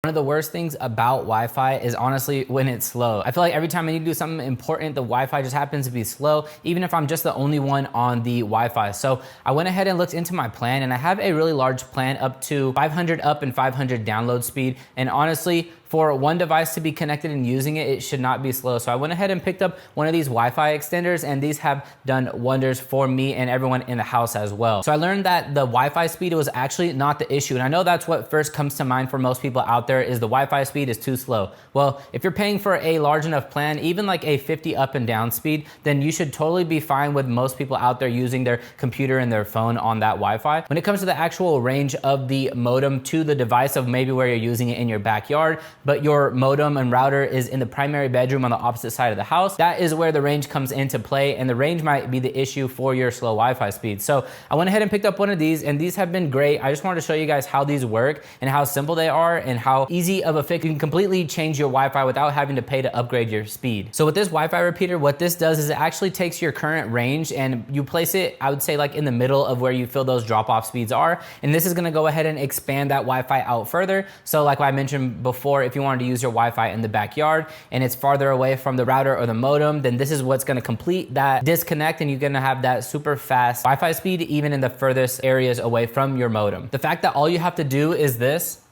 One of the worst things about Wi-Fi is honestly when it's slow. I feel like every time I need to do something important, the Wi-Fi just happens to be slow, even if I'm just the only one on the Wi-Fi. So I went ahead and looked into my plan, and I have a really large plan up to 500 up and 500 download speed. And honestly, for one device to be connected and using it, it should not be slow. So I went ahead and picked up one of these Wi-Fi extenders, and these have done wonders for me and everyone in the house as well. So I learned that the Wi-Fi speed was actually not the issue. And I know that's what first comes to mind for most people out there is the Wi-Fi speed is too slow. Well, if you're paying for a large enough plan, even like a 50 up and down speed, then you should totally be fine with most people out there using their computer and their phone on that Wi-Fi. When it comes to the actual range of the modem to the device of maybe where you're using it in your backyard, but your modem and router is in the primary bedroom on the opposite side of the house, that is where the range comes into play, and the range might be the issue for your slow Wi-Fi speed. So I went ahead and picked up one of these, and these have been great. I just wanted to show you guys how these work and how simple they are and how easy of a fix. You can completely change your Wi-Fi without having to pay to upgrade your speed. So with this Wi-Fi repeater, what this does is it actually takes your current range and you place it, I would say like in the middle of where you feel those drop-off speeds are. And this is gonna go ahead and expand that Wi-Fi out further. So like I mentioned before, if you wanted to use your Wi-Fi in the backyard and it's farther away from the router or the modem, then this is what's gonna complete that disconnect, and you're gonna have that super fast Wi-Fi speed even in the furthest areas away from your modem. The fact that all you have to do is this,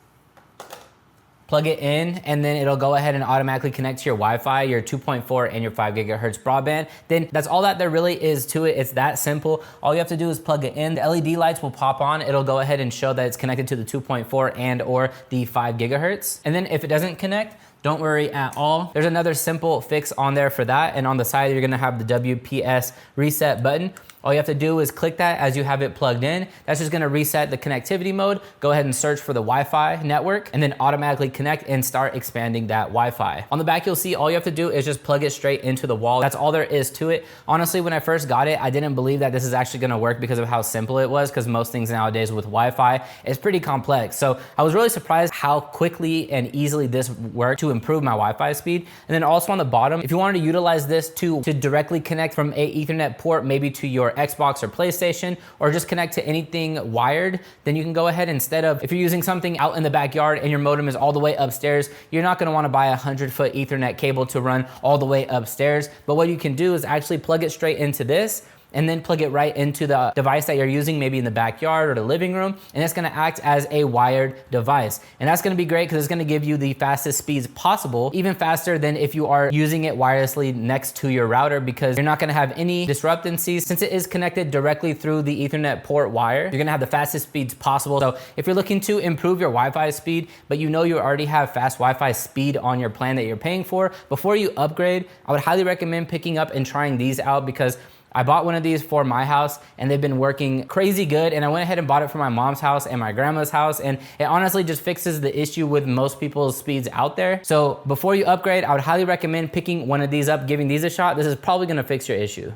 plug it in, and then it'll go ahead and automatically connect to your Wi-Fi, your 2.4 and your 5 gigahertz broadband. Then that's all that there really is to it. It's that simple. All you have to do is plug it in. The LED lights will pop on. It'll go ahead and show that it's connected to the 2.4 and or the 5 gigahertz. And then if it doesn't connect, don't worry at all. There's another simple fix on there for that. And on the side, you're gonna have the WPS reset button. All you have to do is click that as you have it plugged in. That's just gonna reset the connectivity mode. Go ahead and search for the Wi-Fi network and then automatically connect and start expanding that Wi-Fi. On the back, you'll see all you have to do is just plug it straight into the wall. That's all there is to it. Honestly, when I first got it, I didn't believe that this is actually gonna work because of how simple it was, because most things nowadays with Wi-Fi is pretty complex. So I was really surprised how quickly and easily this worked to improve my Wi-Fi speed. And then also on the bottom, if you wanted to utilize this to directly connect from a Ethernet port, maybe to your Xbox or PlayStation, or just connect to anything wired, then you can go ahead, instead of, if you're using something out in the backyard and your modem is all the way upstairs, you're not gonna wanna buy a 100-foot Ethernet cable to run all the way upstairs. But what you can do is actually plug it straight into this, and then plug it right into the device that you're using, maybe in the backyard or the living room, and it's gonna act as a wired device. And that's gonna be great because it's gonna give you the fastest speeds possible, even faster than if you are using it wirelessly next to your router, because you're not gonna have any disruptancies. Since it is connected directly through the Ethernet port wire, you're gonna have the fastest speeds possible. So if you're looking to improve your Wi-Fi speed, but you know you already have fast Wi-Fi speed on your plan that you're paying for, before you upgrade, I would highly recommend picking up and trying these out, because I bought one of these for my house and they've been working crazy good, and I went ahead and bought it for my mom's house and my grandma's house, and it honestly just fixes the issue with most people's speeds out there. So before you upgrade, I would highly recommend picking one of these up, giving these a shot. This is probably gonna fix your issue.